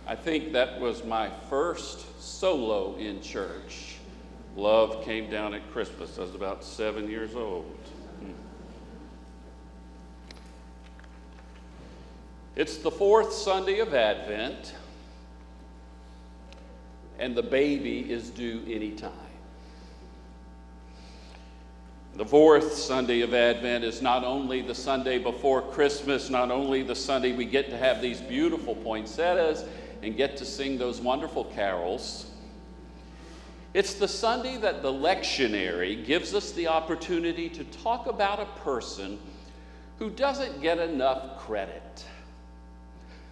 I think that was my first solo in church. Love came down at Christmas. I was about 7 years old. It's the fourth Sunday of Advent, and the baby is due anytime. The fourth Sunday of Advent is not only the Sunday before Christmas, not only the Sunday we get to have these beautiful poinsettias and get to sing those wonderful carols. It's the Sunday that the lectionary gives us the opportunity to talk about a person who doesn't get enough credit.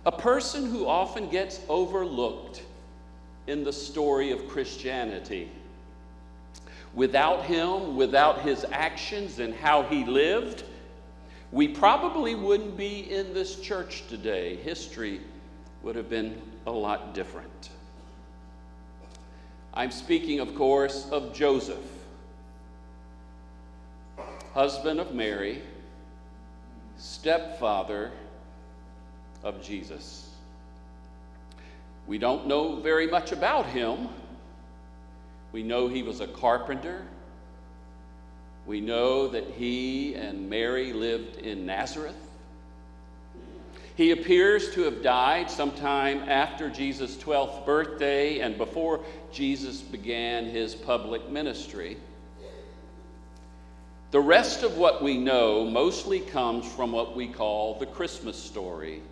A person who often gets overlooked in the story of Christianity. Without him, without his actions and how he lived, we probably wouldn't be in this church today. History would have been a lot different. I'm speaking, of course, of Joseph, husband of Mary, stepfather of Jesus. We don't know very much about him. We know he was a carpenter. We know that he and Mary lived in Nazareth. He appears to have died sometime after Jesus' 12th birthday and before Jesus began his public ministry. The rest of what we know mostly comes from what we call the Christmas story.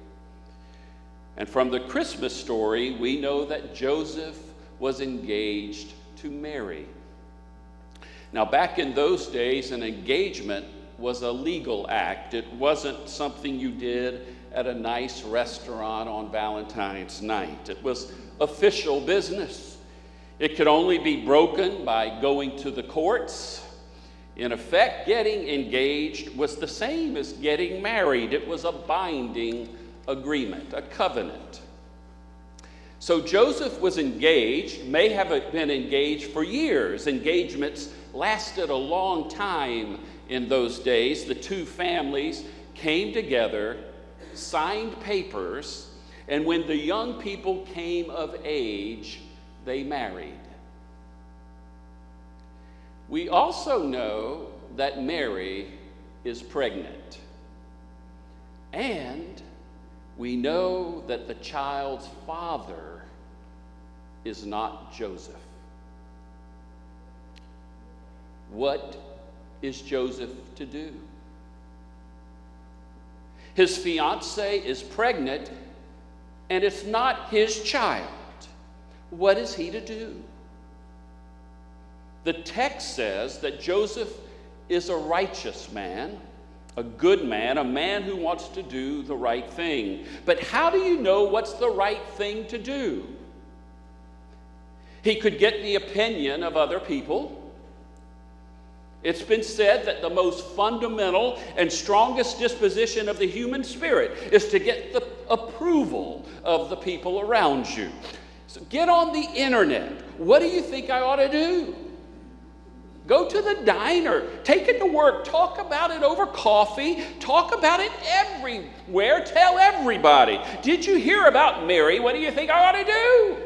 And from the Christmas story, we know that Joseph was engaged to Mary. Now, back in those days, an engagement was a legal act. It wasn't something you did at a nice restaurant on Valentine's night. It was official business. It could only be broken by going to the courts. In effect, getting engaged was the same as getting married. It was a binding agreement, a covenant. So Joseph was engaged, may have been engaged for years. Engagements lasted a long time in those days. The two families came together, signed papers, and when the young people came of age, they married. We also know that Mary is pregnant. And we know that the child's father is not Joseph. What is Joseph to do? His fiancée is pregnant, and it's not his child. What is he to do? The text says that Joseph is a righteous man, a good man, a man who wants to do the right thing. But how do you know what's the right thing to do? He could get the opinion of other people. It's been said that the most fundamental and strongest disposition of the human spirit is to get the approval of the people around you. So get on the internet. What do you think I ought to do? Go to the diner, take it to work, talk about it over coffee, talk about it everywhere, tell everybody. Did you hear about Mary? What do you think I ought to do?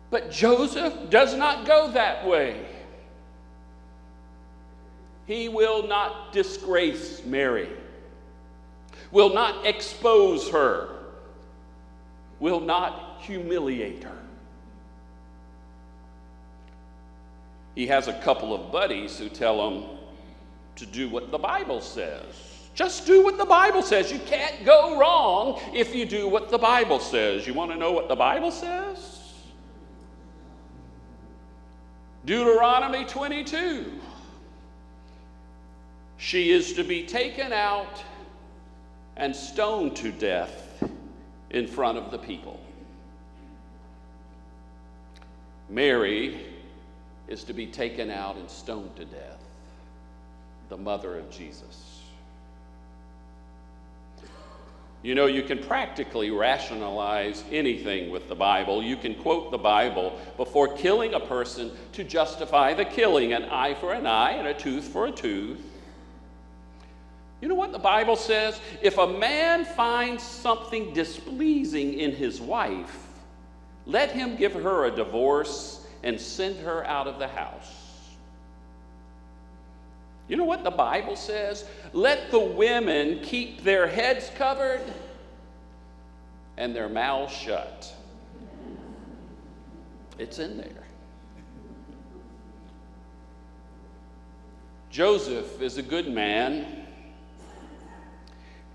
But Joseph does not go that way. He will not disgrace Mary, will not expose her, will not humiliate her. He has a couple of buddies who tell him to do what the Bible says. Just do what the Bible says. You can't go wrong if you do what the Bible says. You want to know what the Bible says? Deuteronomy 22. She is to be taken out and stoned to death in front of the people. Mary is to be taken out and stoned to death, the mother of Jesus. You know, you can practically rationalize anything with the Bible. You can quote the Bible before killing a person to justify the killing, an eye for an eye and a tooth for a tooth. You know what the Bible says? If a man finds something displeasing in his wife, let him give her a divorce and send her out of the house. You know what the Bible says? Let the women keep their heads covered and their mouths shut. It's in there. Joseph is a good man,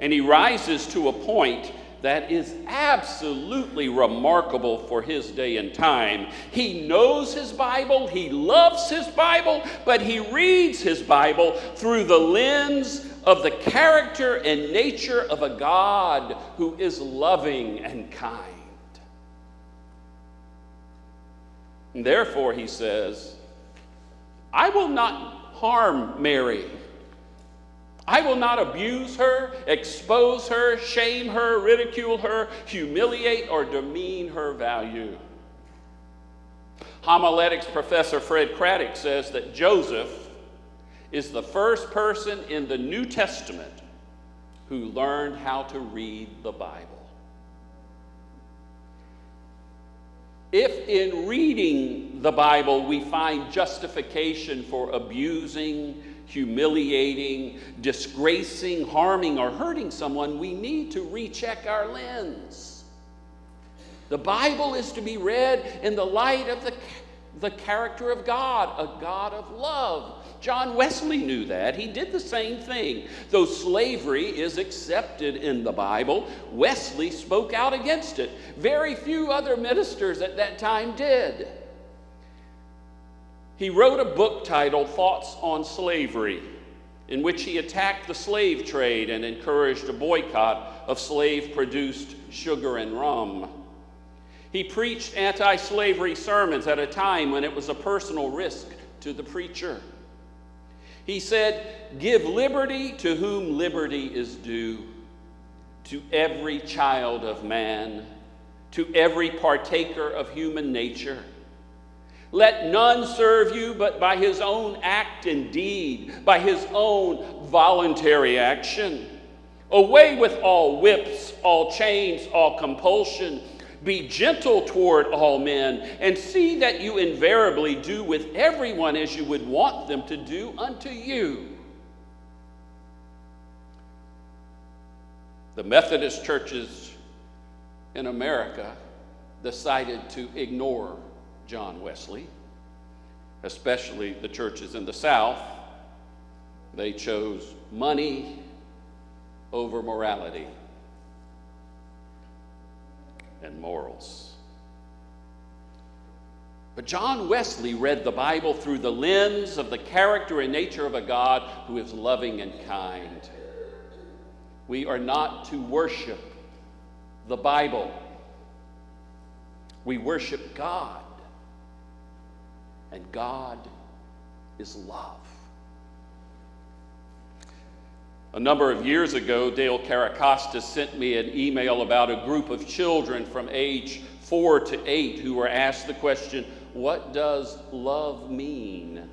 and he rises to a point that is absolutely remarkable for his day and time. He knows his Bible, he loves his Bible, but he reads his Bible through the lens of the character and nature of a God who is loving and kind. And therefore, he says, I will not harm Mary. I will not abuse her, expose her, shame her, ridicule her, humiliate, or demean her value. Homiletics professor Fred Craddock says that Joseph is the first person in the New Testament who learned how to read the Bible. If in reading the Bible we find justification for abusing, humiliating, disgracing, harming, or hurting someone, we need to recheck our lens. The Bible is to be read in the light of the character of God, a God of love. John Wesley knew that. He did the same thing. Though slavery is accepted in the Bible, Wesley spoke out against it. Very few other ministers at that time did. He wrote a book titled Thoughts on Slavery, in which he attacked the slave trade and encouraged a boycott of slave-produced sugar and rum. He preached anti-slavery sermons at a time when it was a personal risk to the preacher. He said, "Give liberty to whom liberty is due, to every child of man, to every partaker of human nature. Let none serve you but by his own act and deed, by his own voluntary action. Away with all whips, all chains, all compulsion. Be gentle toward all men, and see that you invariably do with everyone as you would want them to do unto you." The Methodist churches in America decided to ignore John Wesley, especially the churches in the South. They chose money over morality and morals. But John Wesley read the Bible through the lens of the character and nature of a God who is loving and kind. We are not to worship the Bible. We worship God. And God is love. A number of years ago, Dale Caracostas sent me an email about a group of children from age 4 to 8 who were asked the question, "What does love mean?"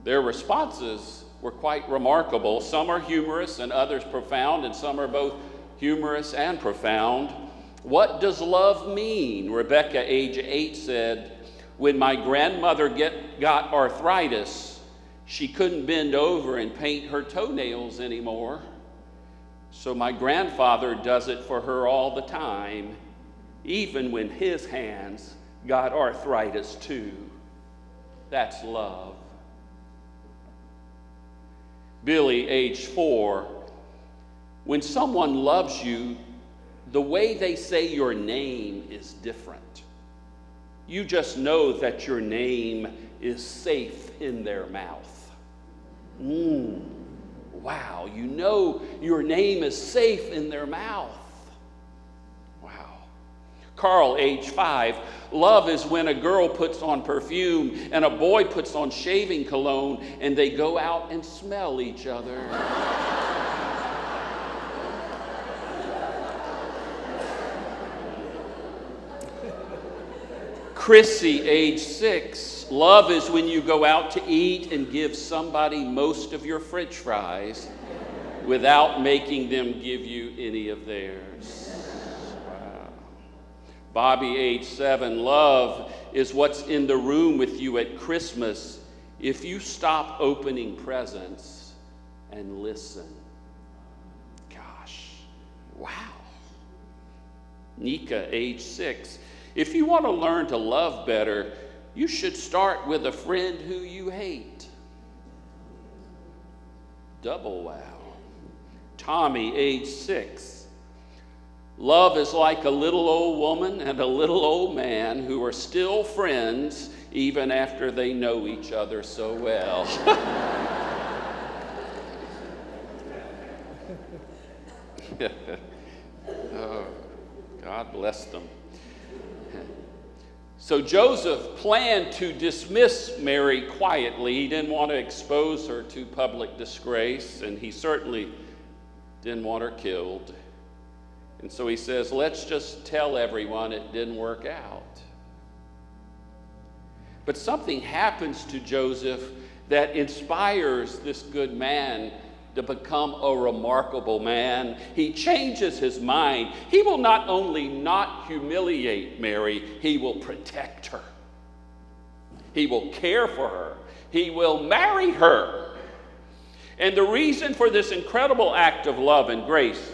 Their responses were quite remarkable. Some are humorous and others profound, and some are both humorous and profound. "What does love mean?" Rebecca, age 8, said, "When my grandmother got arthritis, she couldn't bend over and paint her toenails anymore. So my grandfather does it for her all the time, even when his hands got arthritis too." That's love. Billy, age 4, "When someone loves you, the way they say your name is different. You just know that your name is safe in their mouth." Wow, you know your name is safe in their mouth. Wow. Carl, age 5, "Love is when a girl puts on perfume and a boy puts on shaving cologne and they go out and smell each other." Chrissy, age 6, love is when you go out to eat and give somebody most of your French fries without making them give you any of theirs. Wow. Bobby, age 7, love is what's in the room with you at Christmas if you stop opening presents and listen. Gosh, wow. Nika, age 6, if you want to learn to love better, you should start with a friend who you hate. Double wow. Tommy, age 6, love is like a little old woman and a little old man who are still friends even after they know each other so well. Oh, God bless them. So Joseph planned to dismiss Mary quietly. He didn't want to expose her to public disgrace, and he certainly didn't want her killed. And so he says, let's just tell everyone it didn't work out. But something happens to Joseph that inspires this good man to become a remarkable man. He changes his mind. He will not only not humiliate Mary, he will protect her. He will care for her. He will marry her. And the reason for this incredible act of love and grace,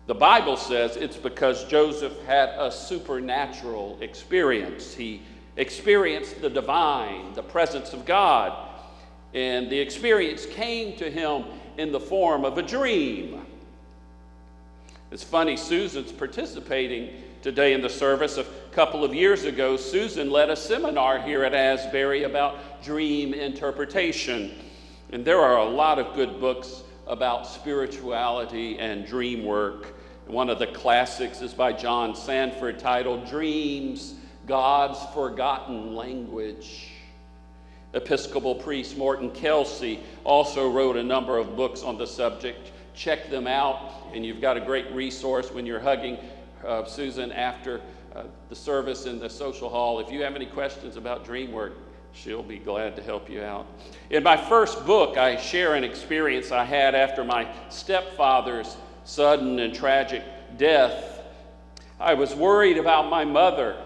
the Bible says it's because Joseph had a supernatural experience. He experienced the divine, the presence of God. And the experience came to him in the form of a dream. It's funny, Susan's participating today in the service. A couple of years ago, Susan led a seminar here at Asbury about dream interpretation. And there are a lot of good books about spirituality and dream work. One of the classics is by John Sanford, titled Dreams, God's Forgotten Language. Episcopal priest Morton Kelsey also wrote a number of books on the subject. Check them out, and you've got a great resource when you're hugging Susan after the service in the social hall. If you have any questions about dream work, she'll be glad to help you out. In my first book, I share an experience I had after my stepfather's sudden and tragic death. I was worried about my mother.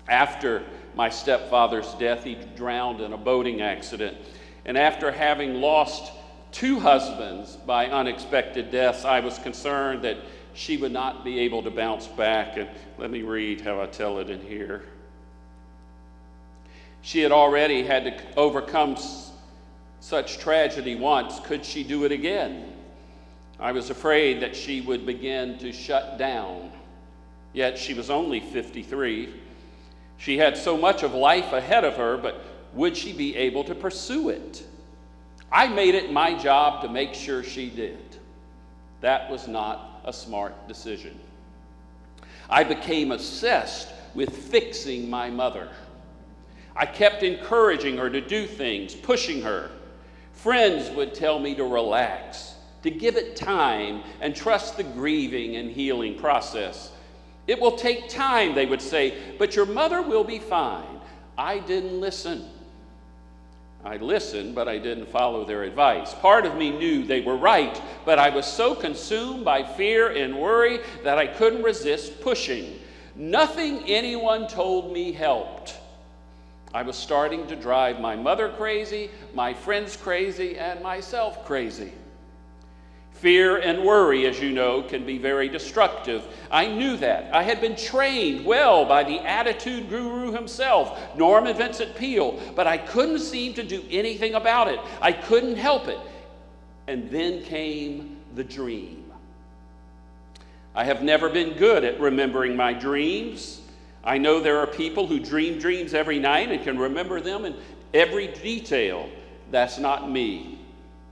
After my stepfather's death, he drowned in a boating accident. And after having lost 2 husbands by unexpected deaths, I was concerned that she would not be able to bounce back. And let me read how I tell it in here. She had already had to overcome such tragedy once. Could she do it again? I was afraid that she would begin to shut down. Yet she was only 53. She had so much of life ahead of her, but would she be able to pursue it? I made it my job to make sure she did. That was not a smart decision. I became obsessed with fixing my mother. I kept encouraging her to do things, pushing her. Friends would tell me to relax, to give it time, and trust the grieving and healing process. It will take time, they would say, but your mother will be fine. I didn't listen. I listened, but I didn't follow their advice. Part of me knew they were right, but I was so consumed by fear and worry that I couldn't resist pushing. Nothing anyone told me helped. I was starting to drive my mother crazy, my friends crazy, and myself crazy. Fear and worry, as you know, can be very destructive. I knew that. I had been trained well by the attitude guru himself, Norman Vincent Peale, but I couldn't seem to do anything about it. I couldn't help it. And then came the dream. I have never been good at remembering my dreams. I know there are people who dream dreams every night and can remember them in every detail. That's not me.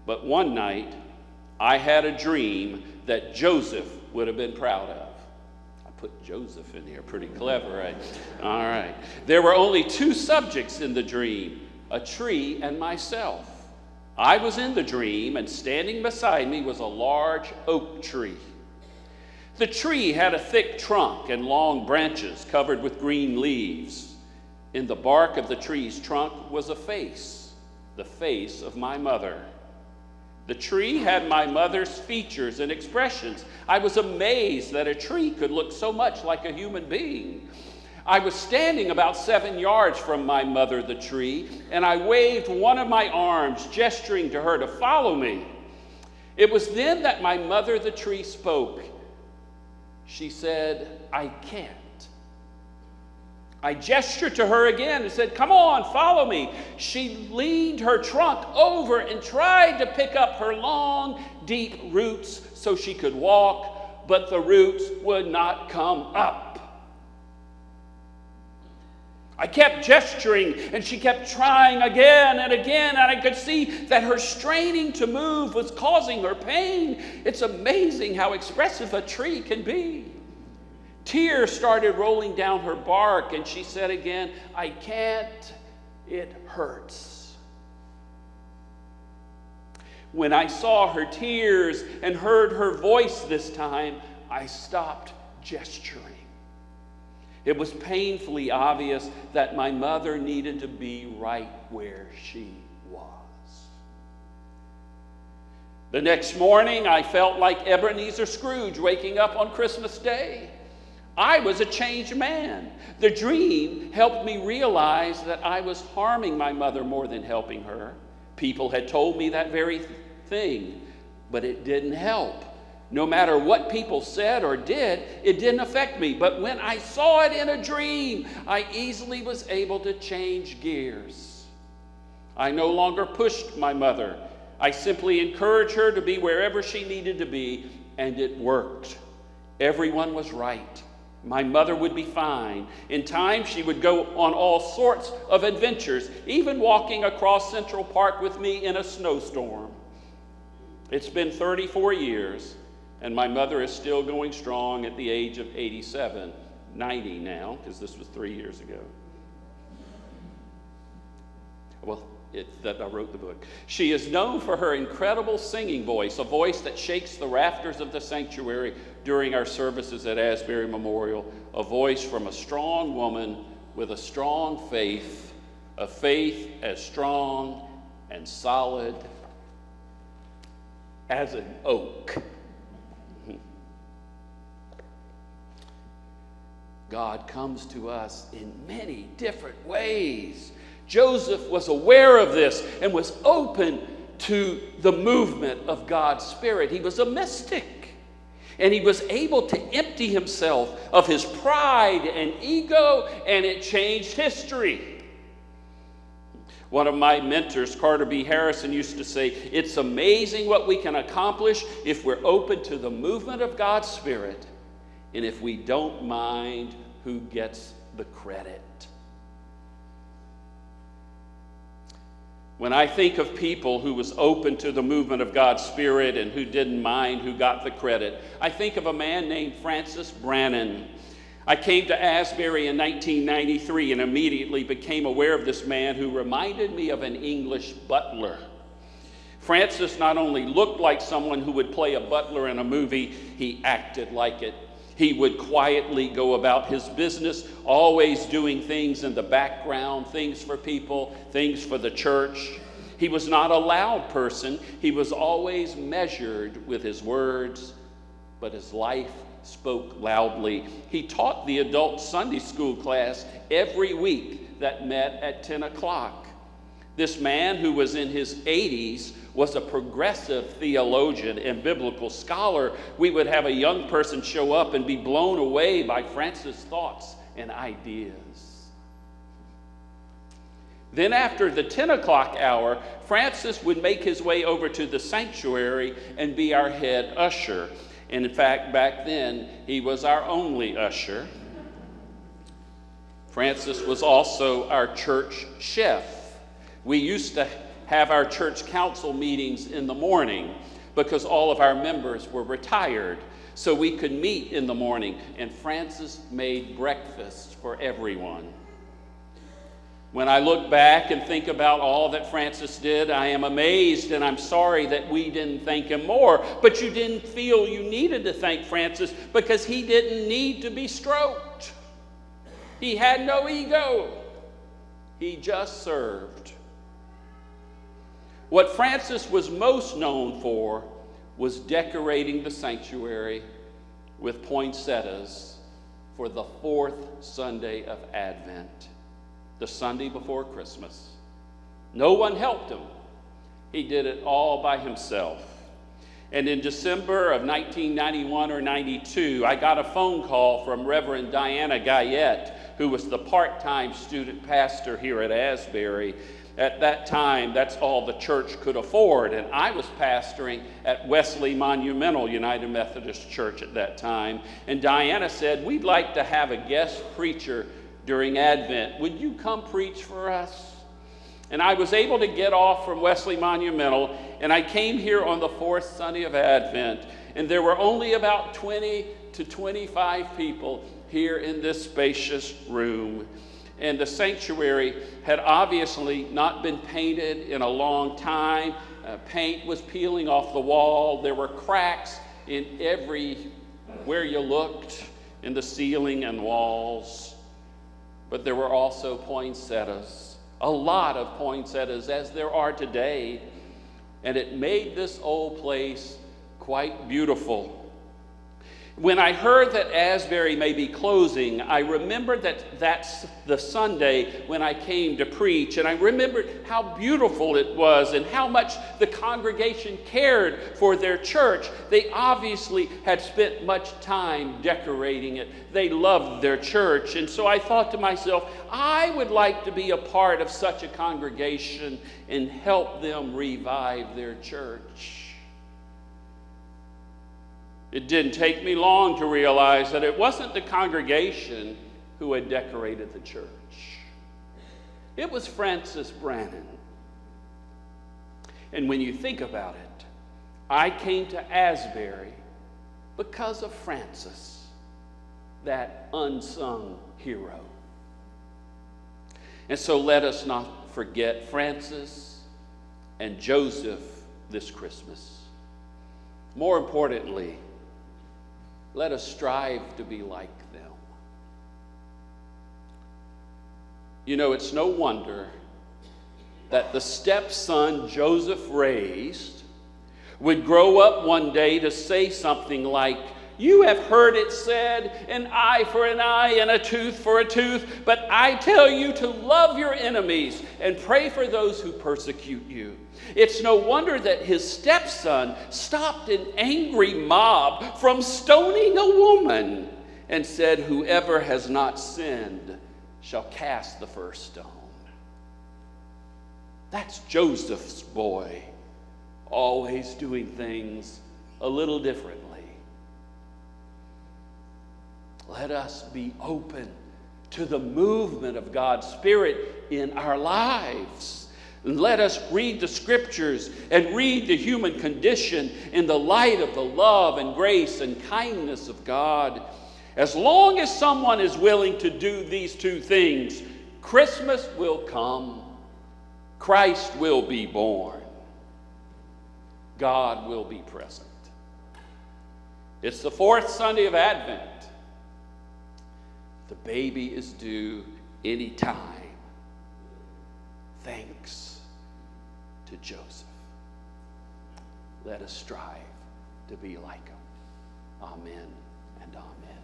But one night, I had a dream that Joseph would have been proud of. I put Joseph in here, pretty clever, right? All right. There were only 2 subjects in the dream, a tree and myself. I was in the dream, and standing beside me was a large oak tree. The tree had a thick trunk and long branches covered with green leaves. In the bark of the tree's trunk was a face, the face of my mother. The tree had my mother's features and expressions. I was amazed that a tree could look so much like a human being. I was standing about 7 yards from my mother, the tree, and I waved one of my arms, gesturing to her to follow me. It was then that my mother, the tree, spoke. She said, "I can't." I gestured to her again and said, "Come on, follow me." She leaned her trunk over and tried to pick up her long, deep roots so she could walk, but the roots would not come up. I kept gesturing, and she kept trying again and again, and I could see that her straining to move was causing her pain. It's amazing how expressive a tree can be. Tears started rolling down her bark, and she said again, "I can't, it hurts." When I saw her tears and heard her voice this time, I stopped gesturing. It was painfully obvious that my mother needed to be right where she was. The next morning, I felt like Ebenezer Scrooge waking up on Christmas Day. I was a changed man. The dream helped me realize that I was harming my mother more than helping her. People had told me that very thing, but it didn't help. No matter what people said or did, it didn't affect me. But when I saw it in a dream, I easily was able to change gears. I no longer pushed my mother. I simply encouraged her to be wherever she needed to be, and it worked. Everyone was right. My mother would be fine. In time, she would go on all sorts of adventures, even walking across Central Park with me in a snowstorm. It's been 34 years, and my mother is still going strong at the age of 87, 90 now, because this was 3 years ago. Well, that I wrote the book. She is known for her incredible singing voice, a voice that shakes the rafters of the sanctuary during our services at Asbury Memorial, a voice from a strong woman with a strong faith, a faith as strong and solid as an oak. God comes to us in many different ways. Joseph was aware of this and was open to the movement of God's Spirit. He was a mystic, and he was able to empty himself of his pride and ego, and it changed history. One of my mentors, Carter B. Harrison, used to say, "It's amazing what we can accomplish if we're open to the movement of God's Spirit, and if we don't mind who gets the credit." When I think of people who was open to the movement of God's Spirit and who didn't mind who got the credit, I think of a man named Francis Brannan. I came to Asbury in 1993 and immediately became aware of this man who reminded me of an English butler. Francis not only looked like someone who would play a butler in a movie, he acted like it. He would quietly go about his business, always doing things in the background, things for people, things for the church. He was not a loud person. He was always measured with his words, but his life spoke loudly. He taught the adult Sunday school class every week that met at 10 o'clock. This man, who was in his 80s, was a progressive theologian and biblical scholar. We would have a young person show up and be blown away by Francis' thoughts and ideas. Then after the 10 o'clock hour, Francis would make his way over to the sanctuary and be our head usher. And in fact, back then, he was our only usher. Francis was also our church chef. We used to have our church council meetings in the morning because all of our members were retired, so we could meet in the morning, and Francis made breakfast for everyone. When I look back and think about all that Francis did, I am amazed, and I'm sorry that we didn't thank him more. But you didn't feel you needed to thank Francis because he didn't need to be stroked. He had no ego. He just served. What Francis was most known for was decorating the sanctuary with poinsettias for the fourth Sunday of Advent, the Sunday before Christmas. No one helped him. He did it all by himself. And in December of 1991 or 92, I got a phone call from Reverend Diana Guyette, who was the part-time student pastor here at Asbury. At that time, that's all the church could afford, and I was pastoring at Wesley Monumental United Methodist Church at that time. And Diana said, "We'd like to have a guest preacher during Advent. Would you come preach for us?" And I was able to get off from Wesley Monumental, and I came here on the fourth Sunday of Advent, and there were only about 20 to 25 people here in this spacious room. And the sanctuary had obviously not been painted in a long time. Paint was peeling off the wall. There were cracks in where you looked, in the ceiling and walls. But there were also poinsettias, a lot of poinsettias, as there are today. And it made this old place quite beautiful. When I heard that Asbury may be closing, I remembered that that's the Sunday when I came to preach, and I remembered how beautiful it was and how much the congregation cared for their church. They obviously had spent much time decorating it. They loved their church, and so I thought to myself, I would like to be a part of such a congregation and help them revive their church. It didn't take me long to realize that it wasn't the congregation who had decorated the church. It was Francis Brannan. And when you think about it, I came to Asbury because of Francis, that unsung hero. And so let us not forget Francis and Joseph this Christmas. More importantly, let us strive to be like them. You know, it's no wonder that the stepson Joseph raised would grow up one day to say something like, "You have heard it said, an eye for an eye and a tooth for a tooth, but I tell you to love your enemies and pray for those who persecute you." It's no wonder that his stepson stopped an angry mob from stoning a woman and said, "Whoever has not sinned shall cast the first stone." That's Joseph's boy, always doing things a little differently. Let us be open to the movement of God's Spirit in our lives. And let us read the Scriptures and read the human condition in the light of the love and grace and kindness of God. As long as someone is willing to do these two things, Christmas will come, Christ will be born, God will be present. It's the fourth Sunday of Advent. The baby is due any time. Thanks to Joseph. Let us strive to be like him. Amen and amen.